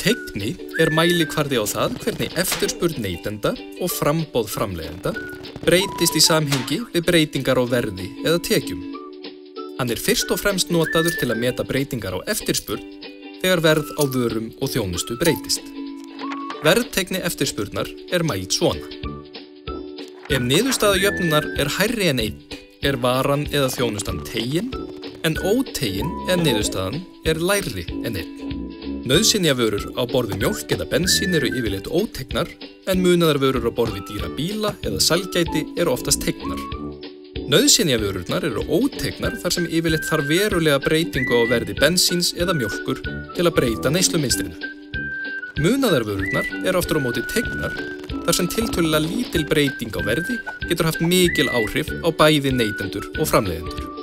Teygni mælikvarði á það hvernig eftirspurn neytenda og framboð framleiðenda breytist í samhengi við breytingar á verði eða tekjum. Hann fyrst og fremst notaður til að meta breytingar á eftirspurn þegar verð á vörum og þjónustu breytist. Verðteygni eftirspurnar mæld svona. Ef niðurstaða jöfnunar hærri en 1 varan eða þjónustan tegin, en ótegin ef niðurstaðan lægri en 1. Nauðsynjavörur á borð við mjólk eða bensín yfirleitt ótegnar, en munaðarvörur á borð við dýra bíla eða sælgæti oftast tegnar. Nauðsynjavörurnar ótegnar þar sem yfirleitt þarf verulega breytingu á verði bensíns eða mjólkur til að breyta neyslumynstrinu. Munaðarvörurnar aftur á móti tegnar þar sem tiltölulega lítil breyting á verði getur haft mikil áhrif á bæði neytendur og framleiðendur.